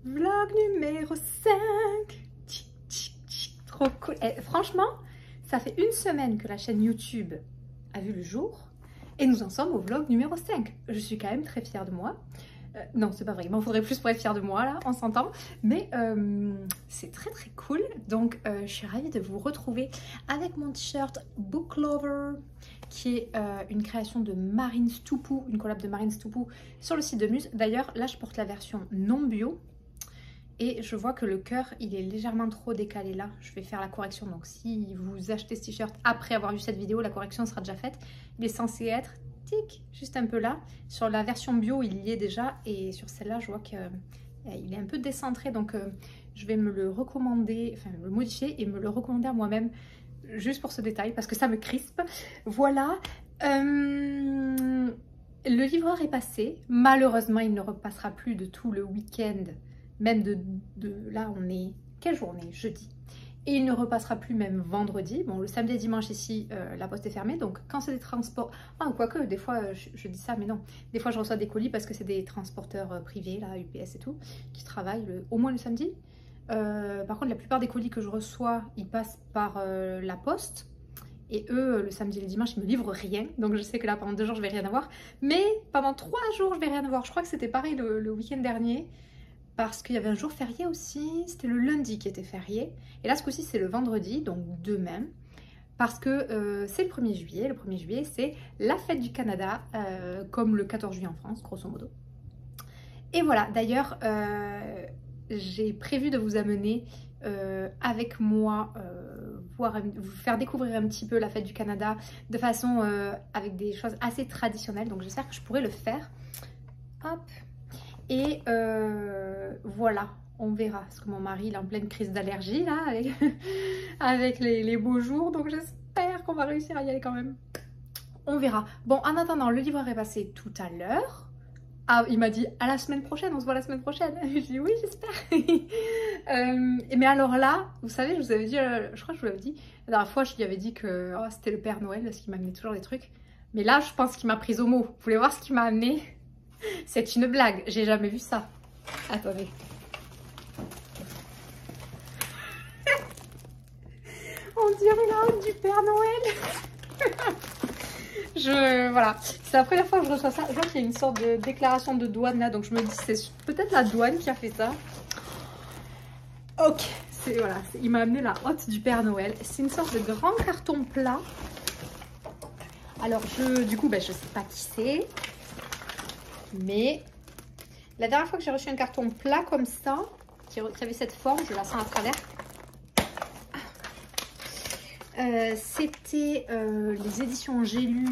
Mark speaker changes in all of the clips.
Speaker 1: Vlog numéro 5. Trop cool. Et franchement, ça fait une semaine que la chaîne YouTube a vu le jour. Et nous en sommes au vlog numéro 5. Je suis quand même très fière de moi. Non, c'est pas vrai. Il m'en faudrait plus pour être fière de moi, là, on s'entend. Mais c'est très très cool. Donc, je suis ravie de vous retrouver avec mon t-shirt Book Lover, qui est une création de Marine Stoupou, une collab de Marine Stoupou sur le site de Muse. D'ailleurs, là, je porte la version non bio. Et je vois que le cœur, il est légèrement trop décalé là. Je vais faire la correction. Donc, si vous achetez ce t-shirt après avoir vu cette vidéo, la correction sera déjà faite. Il est censé être tic, juste un peu là. Sur la version bio, il y est déjà. Et sur celle-là, je vois qu'il est un peu décentré. Donc, je vais me le recommander, enfin, me le modifier et me le recommander à moi-même. Juste pour ce détail, parce que ça me crispe. Voilà. Le livreur est passé. Malheureusement, il ne repassera plus de tout le week-end. Même de là, on est... Quelle journée? Jeudi. Et il ne repassera plus même vendredi. Bon, le samedi et dimanche ici, la poste est fermée. Donc, quand c'est des transports... Ah, quoique, des fois, je dis ça, mais non. Des fois, je reçois des colis parce que c'est des transporteurs privés, là, UPS et tout, qui travaillent au moins le samedi. Par contre, la plupart des colis que je reçois, ils passent par la poste. Et eux, le samedi et le dimanche, ils me livrent rien. Donc, je sais que là, pendant 2 jours, je vais rien avoir. Mais pendant 3 jours, je vais rien avoir. Je crois que c'était pareil le week-end dernier. Parce qu'il y avait un jour férié aussi, c'était le lundi qui était férié. Et là, ce coup-ci, c'est le vendredi, donc demain. Parce que c'est le 1er juillet. Le 1er juillet, c'est la fête du Canada, comme le 14 juillet en France, grosso modo. Et voilà, d'ailleurs, j'ai prévu de vous amener avec moi, vous faire découvrir un petit peu la fête du Canada de façon avec des choses assez traditionnelles. Donc, j'espère que je pourrai le faire. Hop! Et voilà, on verra. Parce que mon mari, il est en pleine crise d'allergie, là, avec les beaux jours. Donc, j'espère qu'on va réussir à y aller quand même. On verra. Bon, en attendant, le livreur est passé tout à l'heure. Ah, il m'a dit, à la semaine prochaine, on se voit la semaine prochaine. Je dis, oui, j'espère. Mais alors là, vous savez, je vous avais dit, je crois que je vous l'avais dit, la dernière fois, je lui avais dit que oh, c'était le Père Noël, parce qu'il m'amenait toujours des trucs. Mais là, je pense qu'il m'a prise au mot. Vous voulez voir ce qu'il m'a amené? C'est une blague, j'ai jamais vu ça. Attendez. On dirait la honte du Père Noël. Voilà, c'est la première fois que je reçois ça. Je vois qu'il y a une sorte de déclaration de douane là, donc je me dis c'est peut-être la douane qui a fait ça. Ok, voilà, il m'a amené la hotte du Père Noël. C'est une sorte de grand carton plat. Alors du coup, je sais pas qui c'est. Mais la dernière fois que j'ai reçu un carton plat comme ça, qui avait cette forme, je la sens à travers, c'était les éditions J'ai lu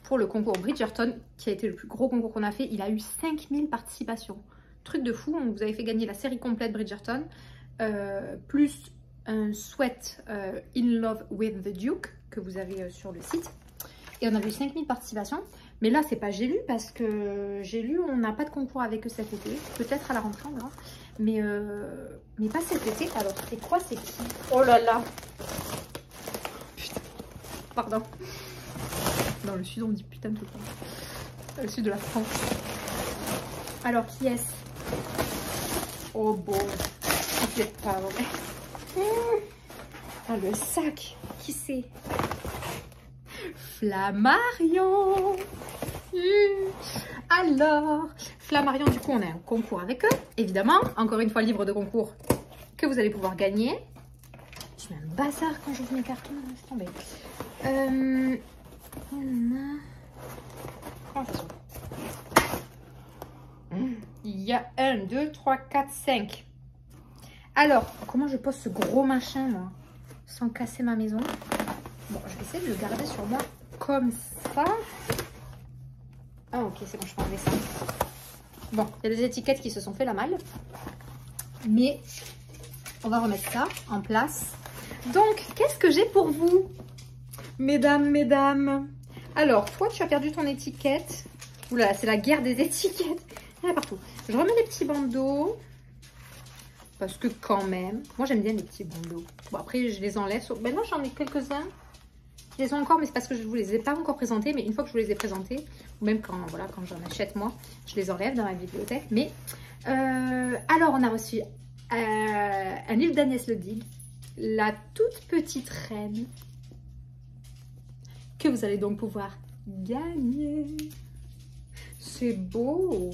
Speaker 1: pour le concours Bridgerton, qui a été le plus gros concours qu'on a fait. Il a eu 5000 participations. Truc de fou, on vous avait fait gagner la série complète Bridgerton, plus un sweat In Love with the Duke que vous avez sur le site. Et on a eu 5000 participations. Mais là, c'est pas J'ai lu parce que J'ai lu, on n'a pas de concours avec eux cet été. Peut-être à la rentrée, on verra. Mais pas cet été. Alors, c'est quoi? C'est qui? Oh là là! Putain. Pardon. Dans le sud, on dit putain tout le temps. Le sud de la France. Alors, qui est-ce? Oh bon. C'est pas vrai. Ah, le sac. Qui c'est? Flammarion. Alors, Flammarion, du coup, on a un concours avec eux, évidemment. Encore une fois, livre de concours que vous allez pouvoir gagner. Je mets un bazar quand j'ouvre mes cartons, laisse tomber. Il y a 1, 2, 3, 4, 5. Alors, comment je pose ce gros machin, moi, sans casser ma maison? Bon, je vais essayer de le garder sur moi comme ça. Ah ok, c'est bon, je peux enlever ça. Bon, il y a des étiquettes qui se sont fait la malle. Mais on va remettre ça en place. Donc, qu'est-ce que j'ai pour vous? Mesdames. Alors, toi, tu as perdu ton étiquette. Oula, c'est la guerre des étiquettes. Il y en a partout. Je remets les petits bandeaux. Parce que quand même, moi j'aime bien les petits bandeaux. Bon, après, je les enlève. Ben là, j'en ai quelques-uns. Ils les ont encore, mais c'est parce que je ne vous les ai pas encore présentés. Mais une fois que je vous les ai présentés, ou même quand, voilà, quand j'en achète moi, je les enlève dans ma bibliothèque. Mais Alors, on a reçu un livre d'Agnès Ledig, La toute petite reine, que vous allez donc pouvoir gagner. C'est beau.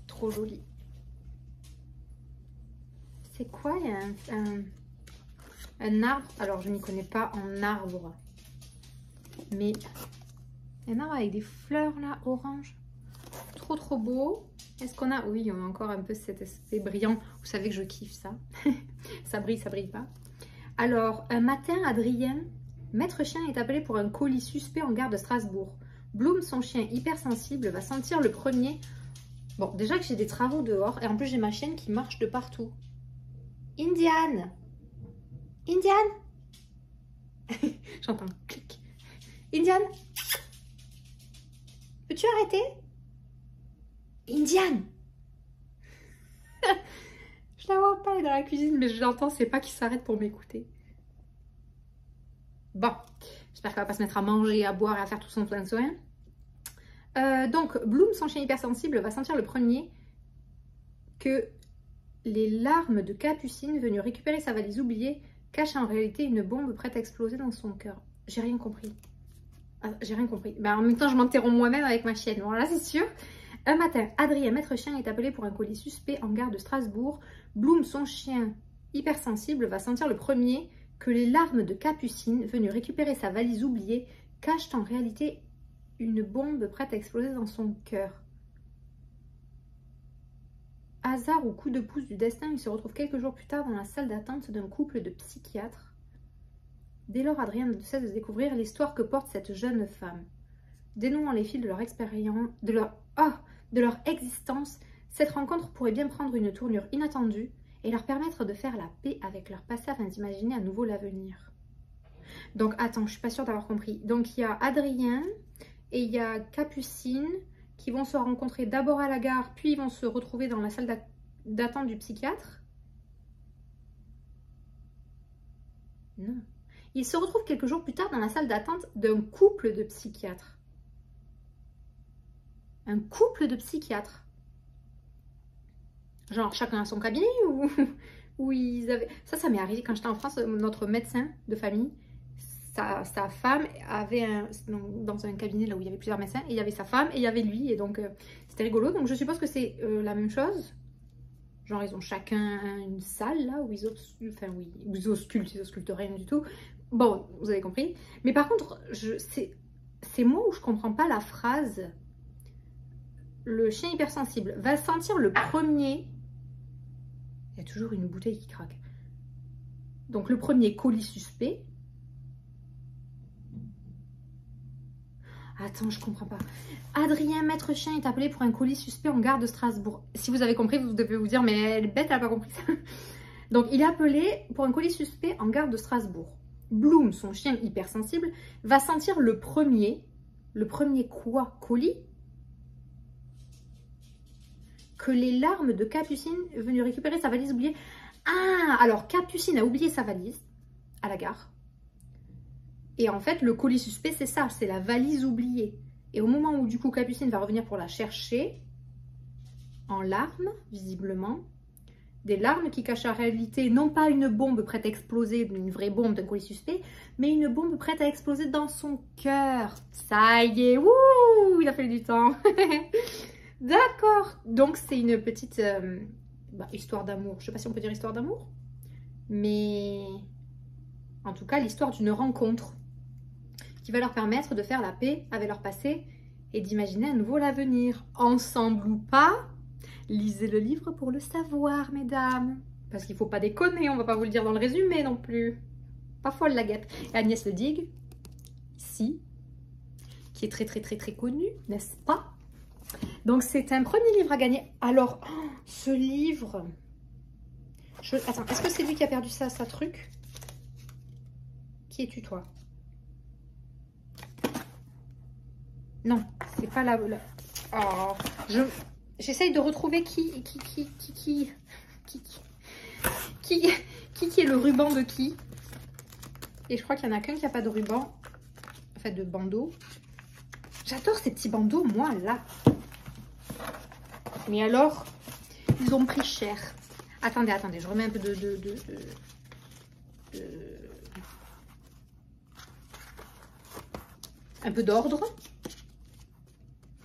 Speaker 1: Trop joli. C'est quoi? Il y a un arbre. Alors, je n'y connais pas en arbre. Mais un arbre avec des fleurs là, orange. Trop, trop beau. Est-ce qu'on a... Oui, on a encore un peu cet aspect brillant. Vous savez que je kiffe ça. Ça brille pas. Alors, un matin, Adrien, maître chien, est appelé pour un colis suspect en gare de Strasbourg. Bloom, son chien hypersensible, va sentir le premier... Bon, déjà que j'ai des travaux dehors, et en plus j'ai ma chienne qui marche de partout. Indiane! Indiane! J'entends clic. Indiane! Peux-tu arrêter? Indiane! Je la vois pas, elle est dans la cuisine, mais je l'entends, c'est pas qu'il s'arrête pour m'écouter. Bon, j'espère qu'elle va pas se mettre à manger, à boire et à faire tout son plein de soins. Donc, Bloom, son chien hypersensible, va sentir le premier que les larmes de Capucine venues récupérer sa valise oubliée cachent en réalité une bombe prête à exploser dans son cœur. J'ai rien compris. Ah, j'ai rien compris. Ben, en même temps, je m'interromps moi-même avec ma chienne. Voilà, c'est sûr. Un matin, Adrien, maître chien, est appelé pour un colis suspect en gare de Strasbourg. Bloom, son chien hypersensible, va sentir le premier que les larmes de Capucine venues récupérer sa valise oubliée cachent en réalité une bombe prête à exploser dans son cœur. Hasard ou coup de pouce du destin, il se retrouve quelques jours plus tard dans la salle d'attente d'un couple de psychiatres. Dès lors, Adrien ne cesse de découvrir l'histoire que porte cette jeune femme. Dénouant les fils de leur expérience, de leur existence, cette rencontre pourrait bien prendre une tournure inattendue et leur permettre de faire la paix avec leur passé afin d'imaginer à nouveau l'avenir. Donc, attends, je suis pas sûre d'avoir compris. Donc, il y a Adrien et il y a Capucine qui vont se rencontrer d'abord à la gare, puis ils vont se retrouver dans la salle d'attente du psychiatre. Non. Ils se retrouvent quelques jours plus tard dans la salle d'attente d'un couple de psychiatres. Un couple de psychiatres. Genre chacun a son cabinet ou ils avaient... Ça m'est arrivé quand j'étais en France, notre médecin de famille, sa femme avait dans un cabinet là où il y avait plusieurs médecins, et il y avait sa femme et il y avait lui, et donc c'était rigolo. Donc je suppose que c'est la même chose. Genre ils ont chacun une salle là où ils auscultent rien du tout. Bon, vous avez compris. Mais par contre, c'est moi où je comprends pas la phrase. Le chien hypersensible va sentir le premier... Il y a toujours une bouteille qui craque. Donc le premier colis suspect. Attends, je comprends pas. Adrien, maître chien, est appelé pour un colis suspect en gare de Strasbourg. Si vous avez compris, vous devez vous dire, mais elle est bête, elle n'a pas compris ça. Donc il est appelé pour un colis suspect en gare de Strasbourg. Bloom, son chien hypersensible, va sentir le premier quoi? Colis? Que les larmes de Capucine venues récupérer sa valise oubliée. Ah, alors Capucine a oublié sa valise à la gare. Et en fait, le colis suspect, c'est ça, c'est la valise oubliée. Et au moment où du coup Capucine va revenir pour la chercher, en larmes, visiblement, des larmes qui cachent en réalité non pas une bombe prête à exploser, une vraie bombe d'un colis suspect, mais une bombe prête à exploser dans son cœur. Ça y est, wouh, il a fallu du temps. D'accord, donc c'est une petite histoire d'amour. Je ne sais pas si on peut dire histoire d'amour, mais en tout cas l'histoire d'une rencontre qui va leur permettre de faire la paix avec leur passé et d'imaginer à nouveau l'avenir. Ensemble ou pas, lisez le livre pour le savoir, mesdames. Parce qu'il ne faut pas déconner, on ne va pas vous le dire dans le résumé non plus. Pas folle la guêpe. Et Agnès Ledig, ici, qui est très très très très connue, n'est-ce pas? Donc c'est un premier livre à gagner. Alors, ce livre... Attends, est-ce que c'est lui qui a perdu sa truc? Qui es-tu, toi? Non, c'est pas la... Oh, j'essaye de retrouver qui est le ruban de qui. Et je crois qu'il y en a qu'un qui n'a pas de ruban. En fait, de bandeau. J'adore ces petits bandeaux, moi, là. Mais alors, ils ont pris cher. Attendez, attendez, je remets un peu un peu d'ordre.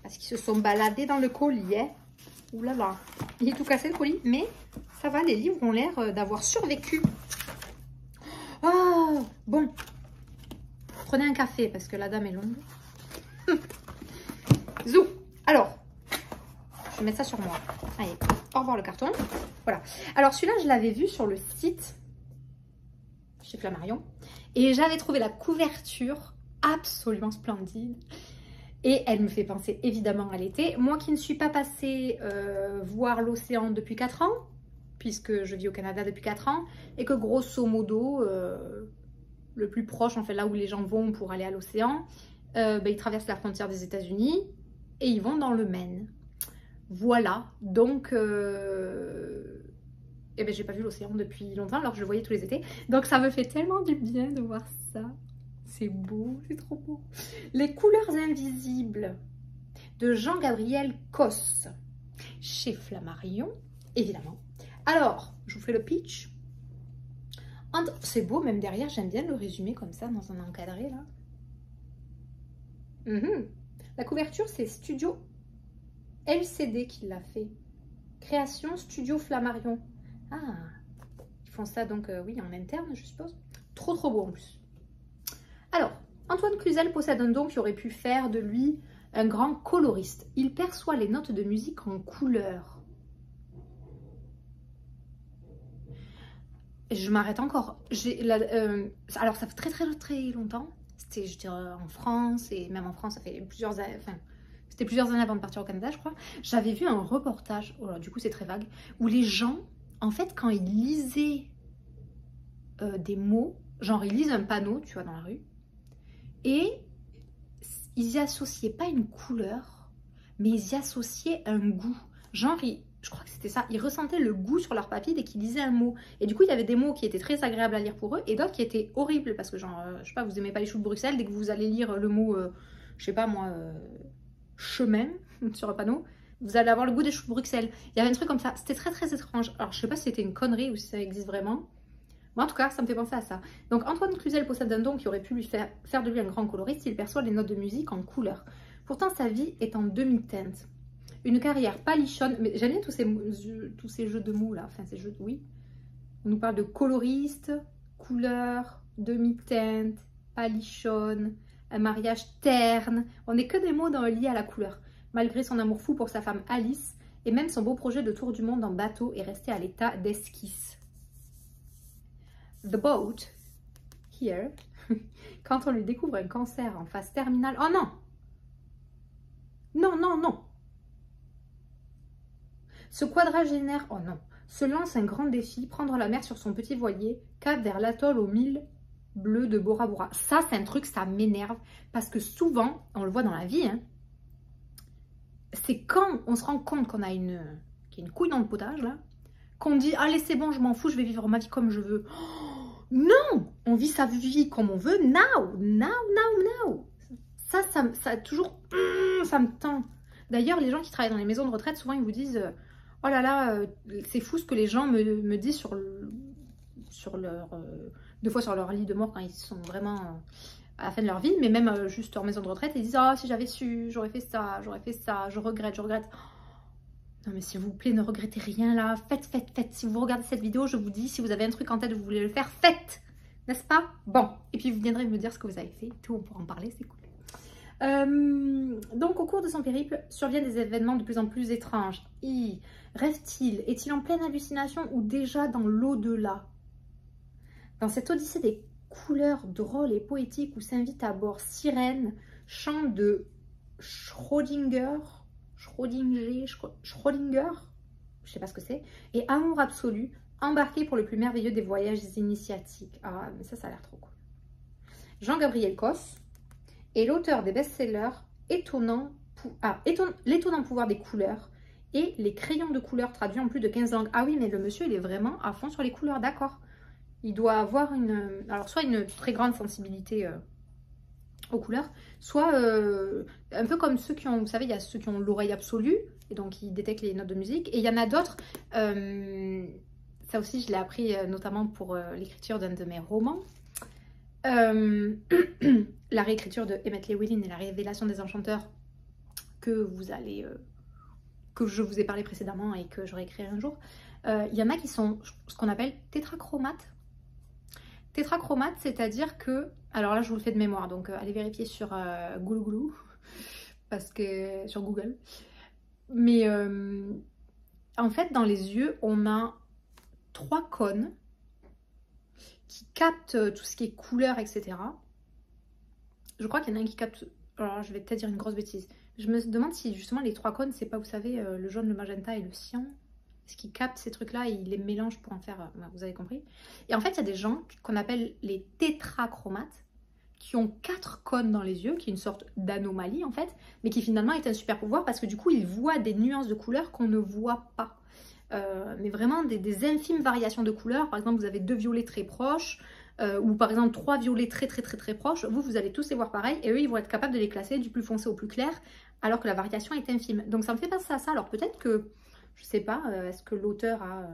Speaker 1: Parce qu'ils se sont baladés dans le colis. Hein. Ouh là là, il est tout cassé le colis. Mais ça va, les livres ont l'air d'avoir survécu. Oh, bon. Prenez un café parce que la dame est longue. Zou. Alors, je vais mettre ça sur moi. Allez, au revoir le carton. Voilà. Alors celui-là, je l'avais vu sur le site chez Flammarion. Et j'avais trouvé la couverture absolument splendide. Et elle me fait penser évidemment à l'été. Moi qui ne suis pas passée voir l'océan depuis 4 ans, puisque je vis au Canada depuis 4 ans, et que grosso modo, le plus proche, en fait, là où les gens vont pour aller à l'océan, ils traversent la frontière des États-Unis et ils vont dans le Maine. Voilà, donc, j'ai pas vu l'océan depuis longtemps, alors que je le voyais tous les étés. Donc ça me fait tellement du bien de voir ça. C'est beau, c'est trop beau. Les couleurs invisibles de Jean-Gabriel Cos, chez Flammarion, évidemment. Alors, je vous fais le pitch. C'est beau, même derrière, j'aime bien le résumé comme ça, dans un encadré, là. La couverture, c'est Studio LCD qui l'a fait. Création Studio Flammarion. Ah, ils font ça donc, oui, en interne, je suppose. Trop, trop beau en plus. Alors, Antoine Cluzel possède un don qui aurait pu faire de lui un grand coloriste. Il perçoit les notes de musique en couleurs. Je m'arrête encore. Alors, ça fait très longtemps. C'était, je dirais, en France, et même en France, ça fait plusieurs années, enfin, c'était plusieurs années avant de partir au Canada, je crois. J'avais vu un reportage, oh là, du coup c'est très vague, où les gens, en fait, quand ils lisaient des mots, genre ils lisent un panneau, tu vois, dans la rue, et ils y associaient pas une couleur, mais ils y associaient un goût. Genre, je crois que c'était ça, ils ressentaient le goût sur leur papier dès qu'ils lisaient un mot. Et du coup, il y avait des mots qui étaient très agréables à lire pour eux et d'autres qui étaient horribles parce que genre, je sais pas, vous aimez pas les choux de Bruxelles, dès que vous allez lire le mot, je sais pas moi, chemin sur un panneau, vous allez avoir le goût des choux de Bruxelles. Il y avait un truc comme ça, c'était très étrange. Alors, je sais pas si c'était une connerie ou si ça existe vraiment. Mais en tout cas, ça me fait penser à ça. Donc, Antoine Cluzel possède un don qui aurait pu lui faire de lui un grand coloriste. Il perçoit les notes de musique en couleurs. Pourtant, sa vie est en demi-teinte. Une carrière palichonne, mais j'aime bien tous ces jeux de mots là, enfin ces jeux de oui. On nous parle de coloriste, couleur, demi-teinte, palichonne, un mariage terne. On n'est que des mots liés à la couleur. Malgré son amour fou pour sa femme Alice, et même son beau projet de tour du monde en bateau est resté à l'état d'esquisse. The boat, here, quand on lui découvre un cancer en phase terminale. Oh non! Non! Ce quadragénaire, oh non, se lance un grand défi, prendre la mer sur son petit voilier, cap vers l'atoll aux 1000 bleus de Bora Bora. Ça, c'est un truc, ça m'énerve, parce que souvent, on le voit dans la vie, hein, c'est quand on se rend compte qu'on a qu'il y a une couille dans le potage, là, qu'on dit, allez, c'est bon, je m'en fous, je vais vivre ma vie comme je veux. Oh, non, on vit sa vie comme on veut, now. Ça toujours, ça me tend. D'ailleurs, les gens qui travaillent dans les maisons de retraite, souvent, ils vous disent... Oh là là, c'est fou ce que les gens me disent sur leur... deux fois sur leur lit de mort quand ils sont vraiment à la fin de leur vie, mais même juste en maison de retraite, ils disent « Oh, si j'avais su, j'aurais fait ça, je regrette. » Non mais s'il vous plaît, ne regrettez rien là, faites. Si vous regardez cette vidéo, je vous dis, si vous avez un truc en tête, vous voulez le faire, faites. N'est-ce pas? Bon, et puis vous viendrez me dire ce que vous avez fait, tout, on pourra en parler, c'est cool. Donc au cours de son périple surviennent des événements de plus en plus étranges. Rêve-t-il? Est-il en pleine hallucination ou déjà dans l'au-delà? Dans cette odyssée des couleurs drôles et poétiques où s'invite à bord sirène, chant de Schrödinger, je sais pas ce que c'est, et amour absolu, embarqué pour le plus merveilleux des voyages initiatiques. Ah mais ça a l'air trop cool. Jean-Gabriel Cos est l'auteur des best-sellers L'étonnant pouvoir des couleurs et Les crayons de couleur traduits en plus de 15 langues. Ah oui, mais le monsieur, il est vraiment à fond sur les couleurs, d'accord. Il doit avoir soit une très grande sensibilité aux couleurs, soit un peu comme ceux qui ont, vous savez, il y a ceux qui ont l'oreille absolue, et donc ils détectent les notes de musique, et il y en a d'autres, ça aussi je l'ai appris notamment pour l'écriture d'un de mes romans, la réécriture de Emmett Llewellyn et la révélation des enchanteurs que vous allez, que je vous ai parlé précédemment et que j'aurai écrit un jour, il y en a qui sont ce qu'on appelle tétrachromates. Tétrachromate, c'est-à-dire que, alors là je vous le fais de mémoire, donc allez vérifier sur Goulougoulou, parce que sur Google. Mais en fait, dans les yeux, on a 3 cônes qui captent tout ce qui est couleur, etc. Je crois qu'il y en a un qui capte, alors je vais peut-être dire une grosse bêtise. Je me demande si justement les 3 cônes, c'est pas, vous savez, le jaune, le magenta et le cyan. Est-ce qu'ils captent ces trucs-là et ils les mélangent pour en faire... vous avez compris. Et en fait, il y a des gens qu'on appelle les tétrachromates qui ont 4 cônes dans les yeux, qui est une sorte d'anomalie en fait, mais qui finalement est un super pouvoir parce que du coup, ils voient des nuances de couleurs qu'on ne voit pas. Mais vraiment des infimes variations de couleurs. Par exemple, vous avez 2 violets très proches, ou par exemple 3 violets très proches. Vous allez tous les voir pareil et eux, ils vont être capables de les classer du plus foncé au plus clair, alors que la variation est infime. Donc ça me fait penser à ça. Alors peut-être que... Je sais pas, est-ce que l'auteur a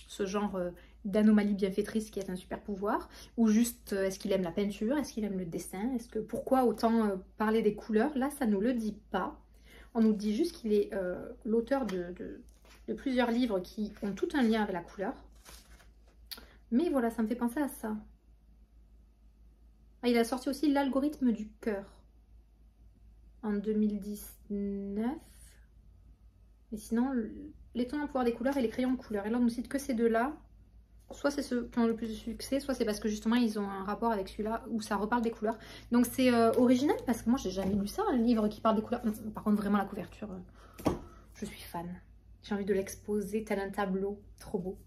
Speaker 1: ce genre d'anomalie bienfaitrice qui est un super pouvoir, ou juste est-ce qu'il aime la peinture, est-ce qu'il aime le dessin, est-ce que pourquoi autant parler des couleurs? Là, ça nous le dit pas. On nous dit juste qu'il est l'auteur de plusieurs livres qui ont tout un lien avec la couleur. Mais voilà, ça me fait penser à ça. Ah, il a sorti aussi l'algorithme du cœur en 2019. Mais sinon, l'étonnant pouvoir des couleurs et les crayons de couleur. Et là, on ne cite que ces deux-là. Soit c'est ceux qui ont le plus de succès, soit c'est parce que justement, ils ont un rapport avec celui-là où ça reparle des couleurs. Donc c'est original parce que moi, j'ai jamais lu ça, un livre qui parle des couleurs. Par contre, vraiment, la couverture, je suis fan. J'ai envie de l'exposer tel un tableau. Trop beau.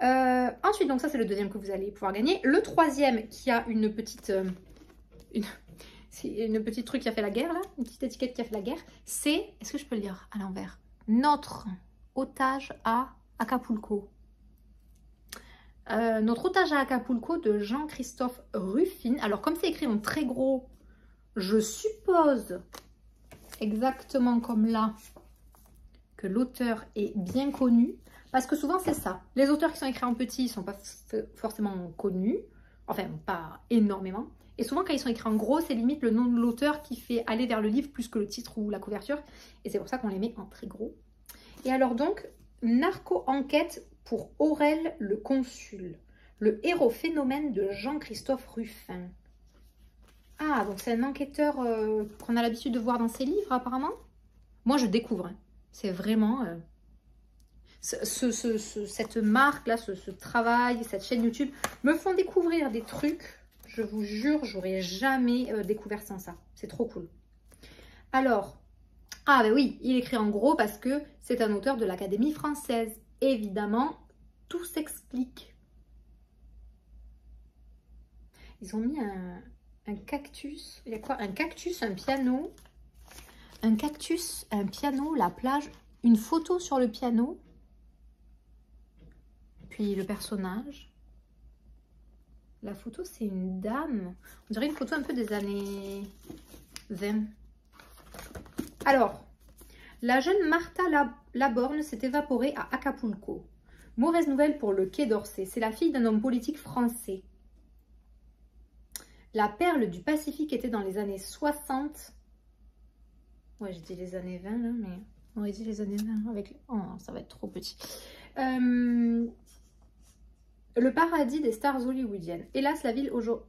Speaker 1: Ensuite, donc ça, c'est le deuxième que vous allez pouvoir gagner. Le troisième qui a une petite... C'est une petite truc qui a fait la guerre là, une petite étiquette qui a fait la guerre. C'est, est-ce que je peux le lire à l'envers? Notre otage à Acapulco. Notre otage à Acapulco de Jean-Christophe Ruffin. Alors comme c'est écrit en très gros, je suppose exactement comme là que l'auteur est bien connu. Parce que souvent c'est ça. Les auteurs qui sont écrits en petit ne sont pas forcément connus. Enfin pas énormément. Et souvent, quand ils sont écrits en gros, c'est limite le nom de l'auteur qui fait aller vers le livre plus que le titre ou la couverture. Et c'est pour ça qu'on les met en très gros. Et alors donc, narco-enquête pour Aurel le Consul. Le héros phénomène de Jean-Christophe Ruffin. Ah, donc c'est un enquêteur qu'on a l'habitude de voir dans ses livres apparemment. Moi, je découvre. Hein. C'est vraiment... cette marque-là, ce travail, cette chaîne YouTube me font découvrir des trucs... Je vous jure, j'aurais jamais découvert sans ça. C'est trop cool. Alors, ah ben oui, il écrit en gros parce que c'est un auteur de l'Académie française. Évidemment, tout s'explique. Ils ont mis un cactus. Il y a quoi? Un cactus, un piano. Un cactus, un piano, la plage. Une photo sur le piano. Puis le personnage. La photo, c'est une dame. On dirait une photo un peu des années 20. Alors, la jeune Martha Laborne s'est évaporée à Acapulco. Mauvaise nouvelle pour le Quai d'Orsay. C'est la fille d'un homme politique français. La perle du Pacifique était dans les années 60. Ouais, j'ai dit les années 20 là, mais on aurait dit les années 20 avec... Oh, ça va être trop petit. Le paradis des stars hollywoodiennes. Hélas, la ville aujourd'hui...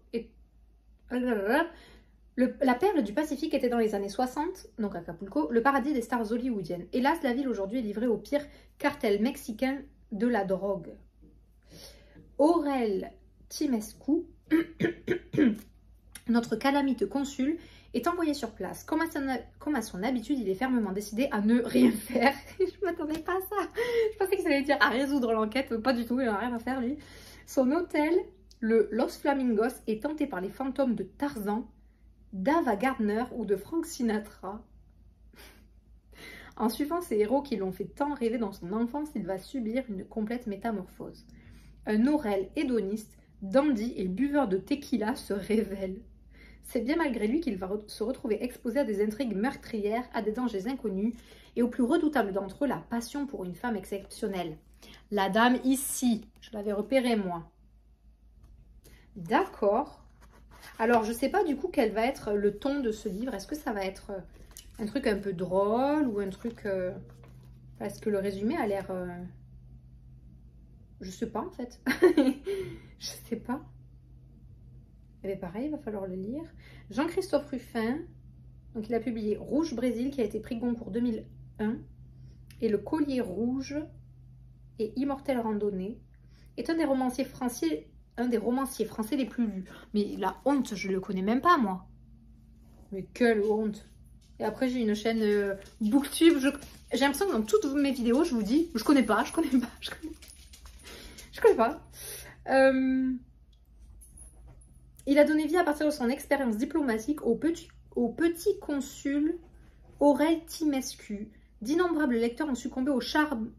Speaker 1: La perle du Pacifique était dans les années 60, donc Acapulco, le paradis des stars hollywoodiennes. Hélas, la ville aujourd'hui est livrée au pire cartel mexicain de la drogue. Aurel Timescu, notre calamiteux consul, est envoyé sur place. Comme à son habitude, il est fermement décidé à ne rien faire. Je ne m'attendais pas à ça. Je pensais que ça allait dire à résoudre l'enquête. Pas du tout, il n'a rien à faire lui. Son hôtel, le Los Flamingos, est hanté par les fantômes de Tarzan, d'Ava Gardner ou de Frank Sinatra. En suivant ces héros qui l'ont fait tant rêver dans son enfance, il va subir une complète métamorphose. Un Aurel hédoniste, dandy et buveur de tequila se révèle. c'est bien malgré lui qu'il va se retrouver exposé à des intrigues meurtrières, à des dangers inconnus, et au plus redoutable d'entre eux, la passion pour une femme exceptionnelle. La dame ici, je l'avais repérée moi. D'accord. Alors, je ne sais pas du coup quel va être le ton de ce livre. Est-ce que ça va être un truc un peu drôle ou un truc... parce que le résumé a l'air... Je sais pas en fait. Je sais pas. Et pareil, il va falloir le lire. Jean-Christophe Ruffin, donc il a publié Rouge Brésil qui a été prix Goncourt 2001 et Le Collier Rouge et Immortelle Randonnée est un des romanciers français les plus lus. Mais la honte, je le connais même pas moi. Mais quelle honte. Et après j'ai une chaîne Booktube. J'ai l'impression que dans toutes mes vidéos je vous dis je connais pas. Il a donné vie à partir de son expérience diplomatique au petit consul Aurel Timescu. D'innombrables lecteurs ont succombé au charme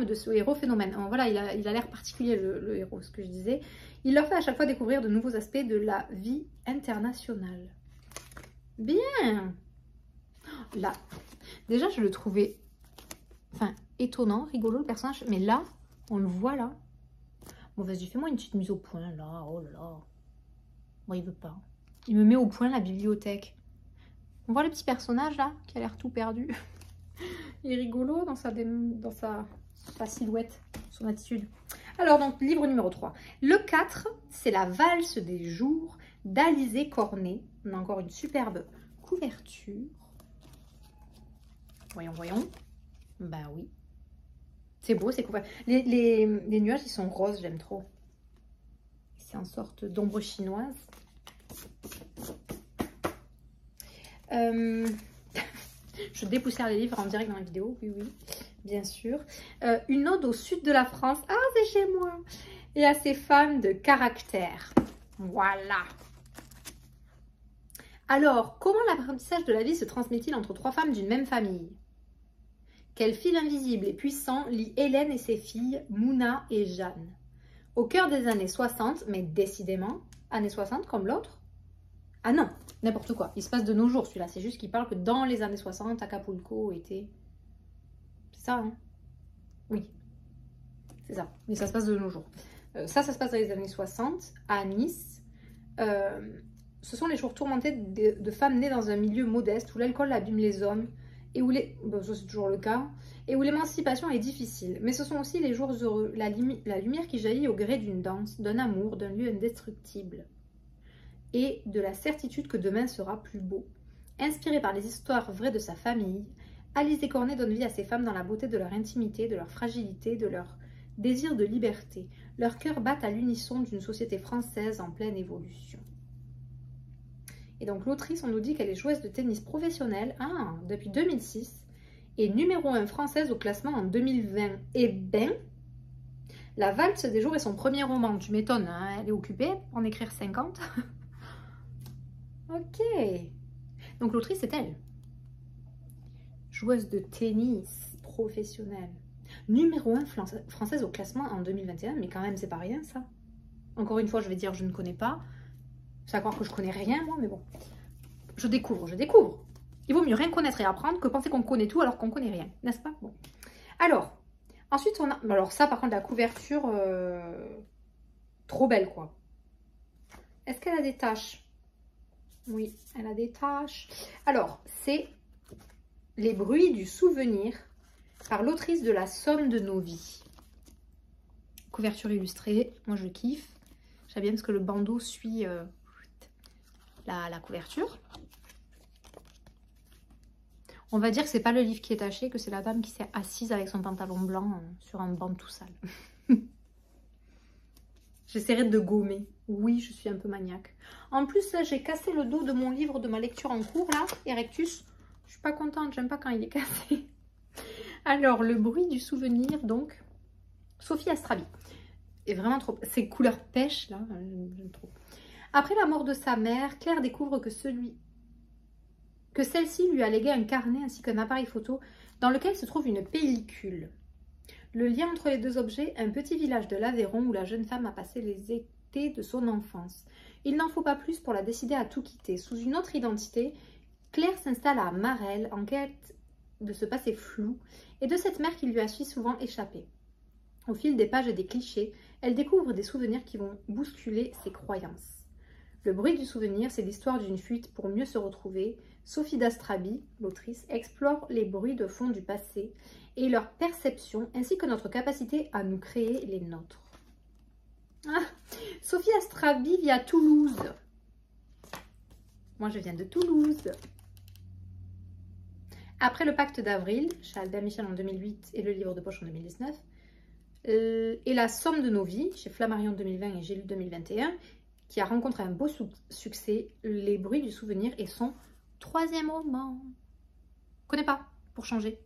Speaker 1: de ce héros phénomène. Alors voilà, il a l'air particulier le héros, ce que je disais. Il leur fait à chaque fois découvrir de nouveaux aspects de la vie internationale. Bien. Là, déjà je le trouvais étonnant, rigolo le personnage, mais là, on le voit là. Bon, vas-y, fais-moi une petite mise au point là, oh là là. Bon, il veut pas. Il me met au point la bibliothèque. On voit le petit personnage là, qui a l'air tout perdu. Il est rigolo dans sa silhouette, son attitude. Alors, donc, livre numéro 3. Le 4, c'est La valse des jours d'Alizé Cornet. On a encore une superbe couverture. Voyons, voyons. Ben oui. C'est beau, c'est couvert. Les nuages, ils sont roses, j'aime trop. C'est en sorte d'ombre chinoise. Je dépoussière les livres en direct dans la vidéo, oui, bien sûr. Une ode au sud de la France. Ah, c'est chez moi. Et à ses femmes de caractère. Voilà. Alors, comment l'apprentissage de la vie se transmet-il entre 3 femmes d'une même famille? Quel fil invisible et puissant lie Hélène et ses filles, Mouna et Jeanne? Au cœur des années 60, mais décidément, années 60 comme l'autre? Ah non, n'importe quoi. Il se passe de nos jours celui-là. C'est juste qu'il parle que dans les années 60, Acapulco était... C'est ça, hein? Oui. C'est ça. Mais ça se passe de nos jours. Ça se passe dans les années 60, à Nice. Ce sont les jours tourmentés de femmes nées dans un milieu modeste où l'alcool abîme les hommes et où bon, ça c'est toujours le cas, et où l'émancipation est difficile. Mais ce sont aussi les jours heureux, la lumière qui jaillit au gré d'une danse, d'un amour, d'un lieu indestructible. Et de la certitude que demain sera plus beau. Inspirée par les histoires vraies de sa famille, Alizé Cornet donne vie à ces femmes dans la beauté de leur intimité, de leur fragilité, de leur désir de liberté. Leurs cœurs battent à l'unisson d'une société française en pleine évolution. Et donc l'autrice, on nous dit qu'elle est joueuse de tennis professionnelle depuis 2006 et numéro 1 française au classement en 2020. Et ben, La valse des jours est son premier roman. Tu m'étonnes, hein, elle est occupée pour en écrire 50. Ok. Donc l'autrice, c'est elle. Joueuse de tennis professionnelle. Numéro 1 française au classement en 2021. Mais quand même, c'est pas rien, ça. Encore une fois, je vais dire je ne connais pas. C'est à croire que je connais rien, moi, mais bon. Je découvre. Il vaut mieux rien connaître et apprendre que penser qu'on connaît tout alors qu'on connaît rien, n'est-ce pas? Bon. Alors, ensuite, on a... Alors ça, par contre, la couverture, trop belle, quoi. Est-ce qu'elle a des taches? Oui, elle a des taches. Alors, c'est Les bruits du souvenir par l'autrice de La somme de nos vies. Couverture illustrée, moi je kiffe. J'aime bien parce que le bandeau suit la couverture. On va dire que c'est pas le livre qui est taché, que c'est la dame qui s'est assise avec son pantalon blanc sur un banc tout sale. J'essaierai de gommer. Oui, je suis un peu maniaque. En plus, là, j'ai cassé le dos de mon livre de ma lecture en cours, là, Erectus. Je suis pas contente, j'aime pas quand il est cassé. Alors, Le bruit du souvenir, donc, Sophie Astrabi. Et vraiment trop... Ces couleurs pêche, là, j'aime trop. Après la mort de sa mère, Claire découvre que celle-ci lui a légué un carnet ainsi qu'un appareil photo dans lequel se trouve une pellicule. Le lien entre les deux objets, un petit village de l'Aveyron où la jeune femme a passé les étés de son enfance. Il n'en faut pas plus pour la décider à tout quitter. Sous une autre identité, Claire s'installe à Marelle en quête de ce passé flou et de cette mère qui lui a si souvent échappé. Au fil des pages et des clichés, elle découvre des souvenirs qui vont bousculer ses croyances. Le bruit du souvenir, c'est l'histoire d'une fuite pour mieux se retrouver. Sophie Dastraby, l'autrice, explore les bruits de fond du passé et leur perception, ainsi que notre capacité à nous créer les nôtres. Ah, Sophie Dastraby vit à Toulouse. Moi, je viens de Toulouse. Après le pacte d'avril, chez Albert Michel en 2008 et le livre de poche en 2019, et La somme de nos vies, chez Flammarion 2020 et J'ai lu 2021, qui a rencontré un beau succès, Les bruits du souvenir et son 3e roman. Je connais pas, pour changer.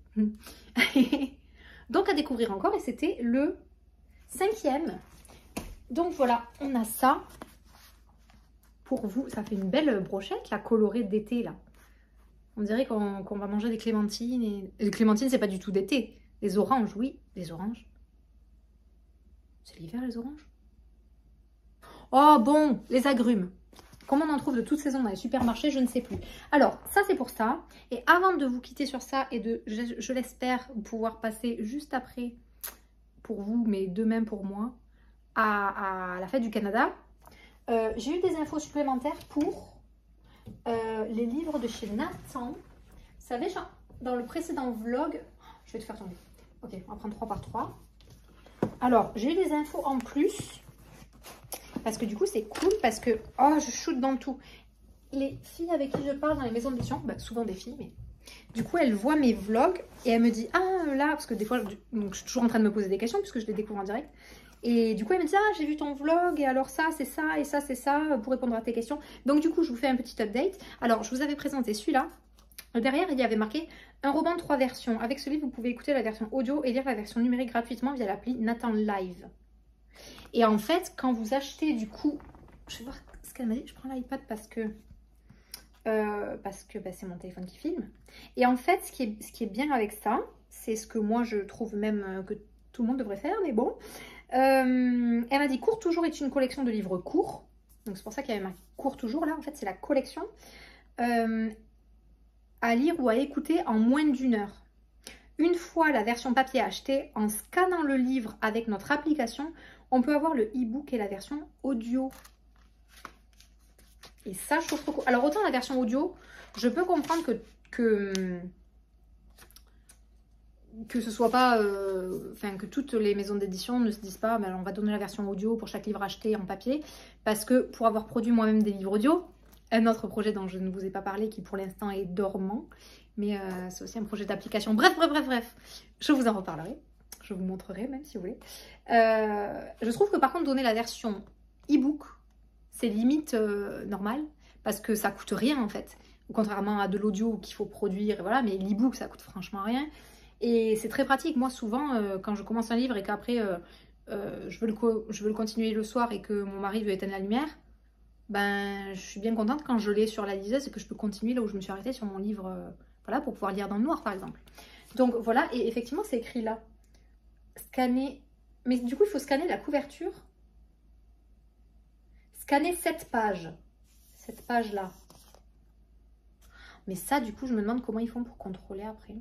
Speaker 1: Donc à découvrir encore, et c'était le 5e. Donc voilà, on a ça pour vous. Ça fait une belle brochette, la colorée d'été là. On dirait qu'on va manger des clémentines. Et les clémentines, c'est pas du tout d'été. Les oranges, oui, les oranges. C'est l'hiver, les oranges? Oh bon, les agrumes. Comment on en trouve de toute saison dans les supermarchés, je ne sais plus. Alors, ça c'est pour ça. Et avant de vous quitter sur ça et de, je l'espère, pouvoir passer juste après, pour vous, mais demain pour moi, à la fête du Canada, j'ai eu des infos supplémentaires pour les livres de chez Nathan. Vous savez, dans le précédent vlog, je vais te faire tomber. Ok, on va prendre 3 par 3. Alors, j'ai eu des infos en plus. Parce que du coup, c'est cool parce que... Oh, je shoot dans tout. Les filles avec qui je parle dans les maisons d'édition, bah, souvent des filles, mais... Du coup, elles voient mes vlogs et elles me disent... Ah, là, parce que des fois, donc, je suis toujours en train de me poser des questions puisque je les découvre en direct. Et du coup, elles me disent... Ah, j'ai vu ton vlog et alors ça, c'est ça et ça, c'est ça pour répondre à tes questions. Donc, du coup, je vous fais un petit update. Alors, je vous avais présenté celui-là. Derrière, il y avait marqué un roman de 3 versions. Avec ce livre, vous pouvez écouter la version audio et lire la version numérique gratuitement via l'appli Nathan Live. Et en fait, quand vous achetez du coup, je vais voir ce qu'elle m'a dit, je prends l'iPad parce que bah, c'est mon téléphone qui filme. Et en fait, ce qui est bien avec ça, c'est ce que moi je trouve même que tout le monde devrait faire, mais bon. Elle m'a dit Cours toujours est une collection de livres courts. Donc c'est pour ça qu'il y avait ma Cours toujours là, en fait c'est la collection à lire ou à écouter en moins d'1 heure. Une fois la version papier achetée, en scannant le livre avec notre application, on peut avoir le e-book et la version audio. Et ça, je trouve trop cool. Alors, autant la version audio, je peux comprendre que ce soit pas... que toutes les maisons d'édition ne se disent pas on va donner la version audio pour chaque livre acheté en papier. Parce que pour avoir produit moi-même des livres audio, un autre projet dont je ne vous ai pas parlé qui pour l'instant est dormant, mais c'est aussi un projet d'application. Bref, je vous en reparlerai. Je vous montrerai même si vous voulez. Je trouve que par contre donner la version e-book, c'est limite normal parce que ça coûte rien en fait. Contrairement à de l'audio qu'il faut produire, et voilà, mais l'e-book ça coûte franchement rien. Et c'est très pratique. Moi souvent quand je commence un livre et qu'après je veux le continuer le soir et que mon mari veut éteindre la lumière, ben je suis bien contente quand je l'ai sur la liseuse et que je peux continuer là où je me suis arrêtée sur mon livre, voilà, pour pouvoir lire dans le noir par exemple. Donc voilà, et effectivement c'est écrit là. Scanner, mais du coup il faut scanner la couverture. Scanner cette page là. Mais ça du coup je me demande comment ils font pour contrôler après.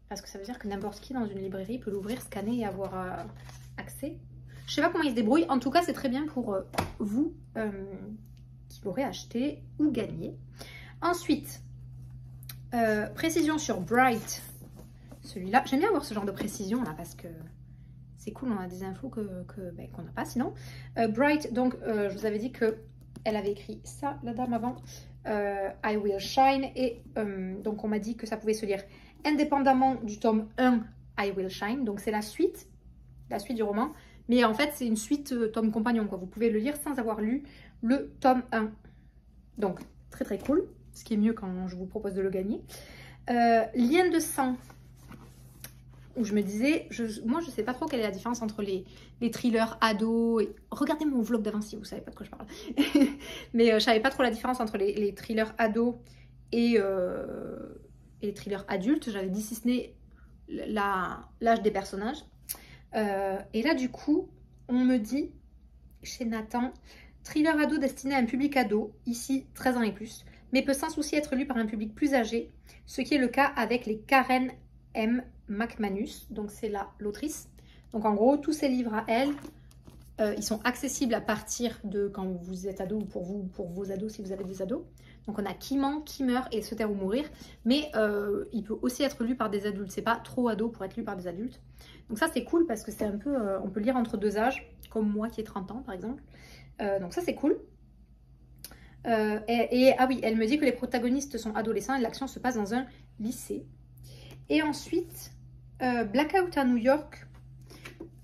Speaker 1: Parce que ça veut dire que n'importe qui dans une librairie peut l'ouvrir, scanner et avoir accès. Je sais pas comment ils se débrouillent. En tout cas c'est très bien pour vous qui l'aurez acheté ou gagné. Ensuite, précision sur Bright. Celui-là, j'aime bien avoir ce genre de précision là parce que c'est cool, on a des infos qu'on n'a pas sinon. Bright, donc je vous avais dit qu'elle avait écrit ça, la dame avant, I Will Shine, et donc on m'a dit que ça pouvait se lire indépendamment du tome 1 I Will Shine, donc c'est la suite du roman, mais en fait c'est une suite tome compagnon, quoi. Vous pouvez le lire sans avoir lu le tome 1. Donc très très cool, ce qui est mieux quand je vous propose de le gagner. Lien de sang. Où je me disais, moi je sais pas trop quelle est la différence entre les thrillers ados et... Regardez mon vlog d'avant si vous savez pas de quoi je parle. Mais je savais pas trop la différence entre les thrillers ados et les thrillers adultes. J'avais dit si ce n'est l'âge des personnages. Et là du coup, on me dit chez Nathan. Thriller ado destiné à un public ado, ici 13 ans et plus, mais peut sans souci être lu par un public plus âgé, ce qui est le cas avec les Karen M. McManus, donc c'est là l'autrice. Donc en gros, tous ces livres à elle, ils sont accessibles à partir de quand vous êtes ado ou pour vos ados si vous avez des ados. Donc on a Qui ment, qui meurt et Se taire ou mourir, mais il peut aussi être lu par des adultes, c'est pas trop ado pour être lu par des adultes. Donc ça c'est cool parce que c'est un peu, on peut lire entre deux âges, comme moi qui ai 30 ans par exemple. Donc ça c'est cool. Ah oui, elle me dit que les protagonistes sont adolescents et l'action se passe dans un lycée. Et ensuite, Blackout à New York.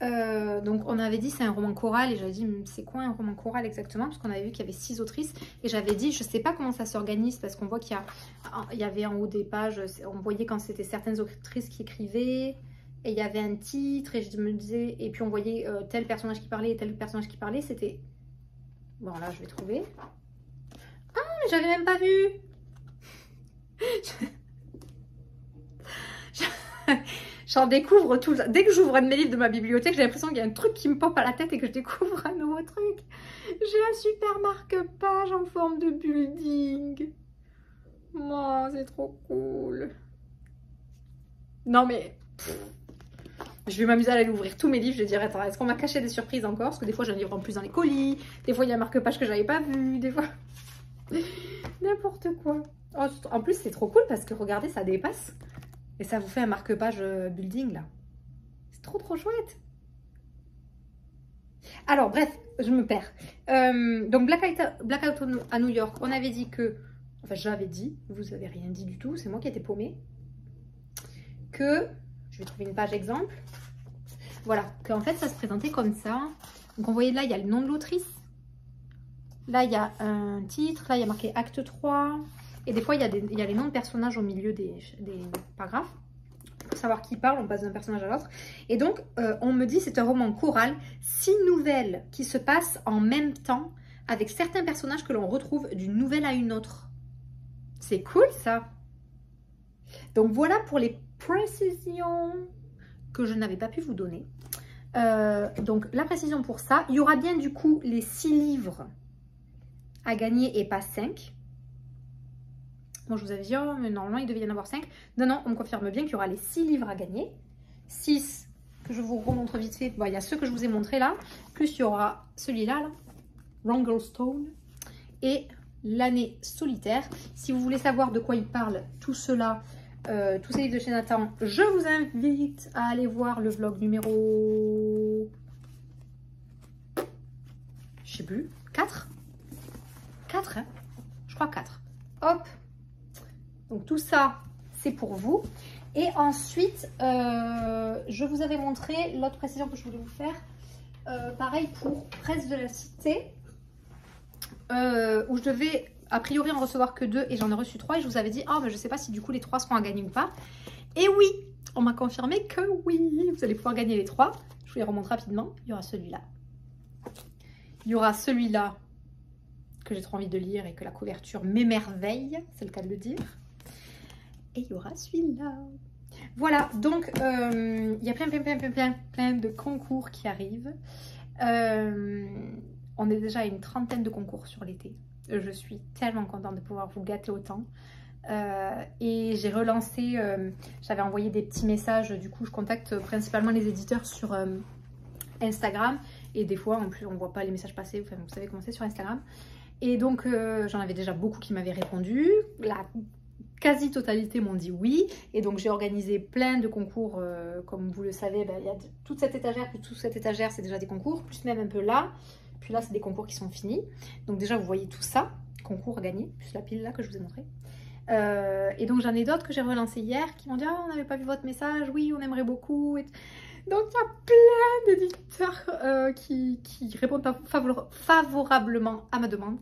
Speaker 1: Donc on avait dit c'est un roman choral et j'avais dit c'est quoi un roman choral exactement, parce qu'on avait vu qu'il y avait 6 autrices et j'avais dit je sais pas comment ça s'organise parce qu'on voit qu'il y avait en haut des pages, on voyait quand c'était certaines autrices qui écrivaient et il y avait un titre et je me disais, et puis on voyait tel personnage qui parlait et tel personnage qui parlait, c'était bon là je vais trouver, ah mais j'avais même pas vu. J'en découvre tout. Dès que j'ouvre un de mes livres de ma bibliothèque, j'ai l'impression qu'il y a un truc qui me pop à la tête et que je découvre un nouveau truc. J'ai un super marque-page en forme de building. Oh, c'est trop cool. Non mais... je vais m'amuser à aller ouvrir tous mes livres. Je vais dire, attends, est-ce qu'on m'a caché des surprises encore? Parce que des fois, j'ai un livre en plus dans les colis. Des fois, il y a un marque-page que j'avais pas vu. Des fois... n'importe quoi. Oh, en plus, c'est trop cool parce que regardez, ça dépasse. Et ça vous fait un marque-page building là. C'est trop trop chouette. Alors bref, je me perds. Donc Blackout à New York, on avait dit que... Enfin j'avais dit, vous avez rien dit du tout, c'est moi qui étais paumée. Que... Je vais trouver une page exemple. Voilà, qu'en fait ça se présentait comme ça. Donc on voyait là, il y a le nom de l'autrice. Là, il y a un titre. Là, il y a marqué acte 3. Et des fois, il y a les noms de personnages au milieu des paragraphes. Pour savoir qui parle, on passe d'un personnage à l'autre. Et donc, on me dit c'est un roman choral, 6 nouvelles qui se passent en même temps, avec certains personnages que l'on retrouve d'une nouvelle à une autre. C'est cool, ça. Donc, voilà pour les précisions que je n'avais pas pu vous donner. Donc, la précision pour ça, il y aura bien du coup les 6 livres à gagner et pas 5. Moi, je vous avais dit, oh, mais normalement, il devait y en avoir 5. Non, non, on me confirme bien qu'il y aura les 6 livres à gagner. 6 que je vous remontre vite fait. Bon, il y a ceux que je vous ai montrés là. Plus, il y aura celui-là, là, Wranglestone. Et L'année solitaire. Si vous voulez savoir de quoi il parle, tout cela, tous ces livres de chez Nathan, je vous invite à aller voir le vlog numéro... je sais plus, 4 4, hein, je crois 4. Hop. Donc tout ça, c'est pour vous. Et ensuite, je vous avais montré l'autre précision que je voulais vous faire. Pareil pour Presse de la Cité, où je devais a priori en recevoir que 2 et j'en ai reçu 3. Et je vous avais dit, oh, mais je ne sais pas si du coup les 3 seront à gagner ou pas. Et oui, on m'a confirmé que oui, vous allez pouvoir gagner les 3. Je vous les remonte rapidement. Il y aura celui-là. Il y aura celui-là que j'ai trop envie de lire et que la couverture m'émerveille, c'est le cas de le dire. Et il y aura celui-là. Voilà, donc il y a plein de concours qui arrivent. On est déjà à une 30aine de concours sur l'été. Je suis tellement contente de pouvoir vous gâter autant. Et j'ai relancé, j'avais envoyé des petits messages, du coup je contacte principalement les éditeurs sur Instagram. Et des fois, en plus, on ne voit pas les messages passer, enfin, vous savez comment c'est sur Instagram. Et donc, j'en avais déjà beaucoup qui m'avaient répondu. La quasi-totalité m'ont dit oui. Et donc, j'ai organisé plein de concours. Comme vous le savez, ben, il y a toute cette étagère, puis toute cette étagère, c'est déjà des concours. Plus même un peu là. Puis là, c'est des concours qui sont finis. Donc déjà, vous voyez tout ça. Concours à gagner, plus la pile là que je vous ai montré. Et donc, j'en ai d'autres que j'ai relancés hier qui m'ont dit « Ah, on n'avait pas vu votre message. Oui, on aimerait beaucoup. » Donc, il y a plein d'éditeurs qui répondent pas favorablement à ma demande.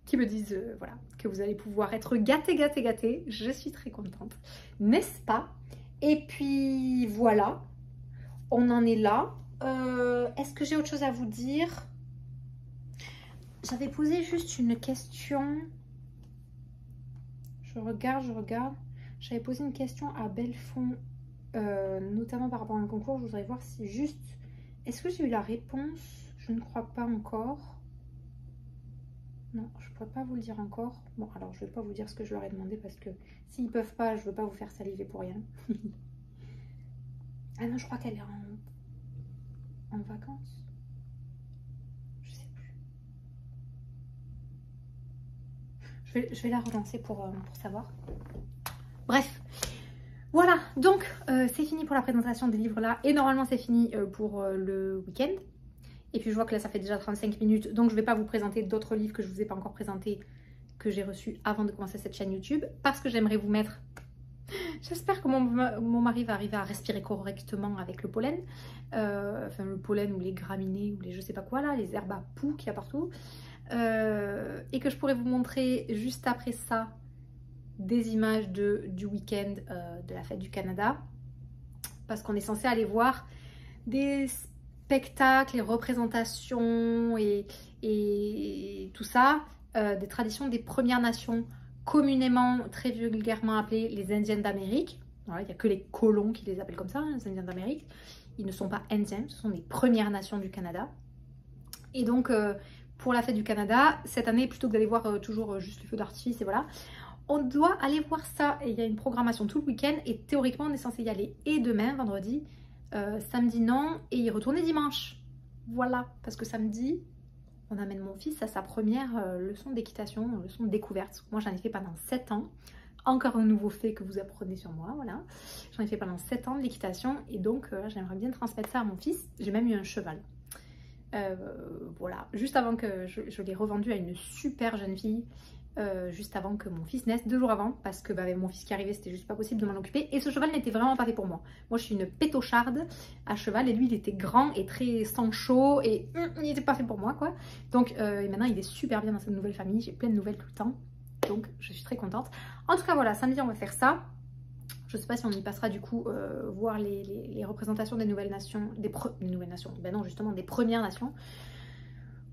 Speaker 1: Qui me disent voilà, que vous allez pouvoir être gâtés. Je suis très contente, n'est-ce pas? Et puis, voilà. On en est là. Est-ce que j'ai autre chose à vous dire? J'avais posé juste une question. Je regarde. J'avais posé une question à Belfond. Notamment par rapport à un concours, je voudrais voir si juste Est-ce que j'ai eu la réponse? Je ne crois pas encore. Non, je ne pourrais pas vous le dire encore. Bon, alors je ne vais pas vous dire ce que je leur ai demandé parce que s'ils ne peuvent pas, je ne veux pas vous faire saliver pour rien. Ah non, je crois qu'elle est en vacances. Je sais plus. Je vais la relancer pour savoir. Bref. Voilà, donc c'est fini pour la présentation des livres là. Et normalement c'est fini pour le week-end. Et puis je vois que là ça fait déjà 35 minutes. Donc je ne vais pas vous présenter d'autres livres que je ne vous ai pas encore présentés, que j'ai reçus avant de commencer cette chaîne YouTube. Parce que j'aimerais vous mettre... J'espère que mon mari va arriver à respirer correctement avec le pollen. Enfin le pollen ou les graminées ou les je sais pas quoi là, les herbes à poux qu'il y a partout. Et que je pourrais vous montrer juste après ça des images du week-end de la fête du Canada. Parce qu'on est censé aller voir des spectacles et représentations et tout ça, des traditions des Premières Nations, communément, très vulgairement appelées les Indiennes d'Amérique. Voilà, il n'y a que les colons qui les appellent comme ça, hein, les Indiens d'Amérique. Ils ne sont pas indiens, ce sont les Premières Nations du Canada. Et donc, pour la fête du Canada, cette année, plutôt que d'aller voir toujours juste le feu d'artifice, et voilà, on doit aller voir ça. Et il y a une programmation tout le week-end, et théoriquement, on est censé y aller et demain, vendredi, samedi non, et y retourner dimanche. Voilà, parce que samedi, on amène mon fils à sa première leçon d'équitation, leçon de découverte. Moi, j'en ai fait pendant 7 ans. Encore un nouveau fait que vous apprenez sur moi, voilà. J'en ai fait pendant 7 ans de l'équitation, et donc j'aimerais bien transmettre ça à mon fils. J'ai même eu un cheval. Voilà, juste avant que je l'ai revendu à une super jeune fille, juste avant que mon fils naisse, 2 jours avant, parce que avec mon fils qui arrivait, c'était juste pas possible de m'en occuper. Et ce cheval n'était vraiment pas fait pour moi. Moi, je suis une pétocharde à cheval, et lui, il était grand et très sang chaud, et il n'était pas fait pour moi, quoi. Donc, et maintenant, il est super bien dans cette nouvelle famille. J'ai plein de nouvelles tout le temps, donc je suis très contente. En tout cas, voilà, samedi, on va faire ça. Je ne sais pas si on y passera du coup voir les représentations des nouvelles nations, des nouvelles nations, ben non justement des Premières Nations,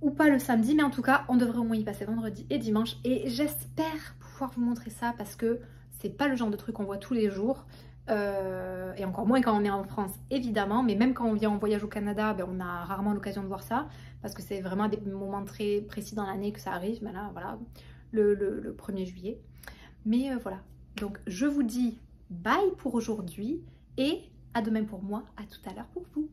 Speaker 1: ou pas le samedi, mais en tout cas on devrait au moins y passer vendredi et dimanche, et j'espère pouvoir vous montrer ça parce que c'est pas le genre de truc qu'on voit tous les jours, et encore moins quand on est en France évidemment, mais même quand on vient en voyage au Canada, ben, on a rarement l'occasion de voir ça, parce que c'est vraiment des moments très précis dans l'année que ça arrive, ben là voilà, le 1er juillet, mais voilà, donc je vous dis bye pour aujourd'hui et à demain pour moi, à tout à l'heure pour vous.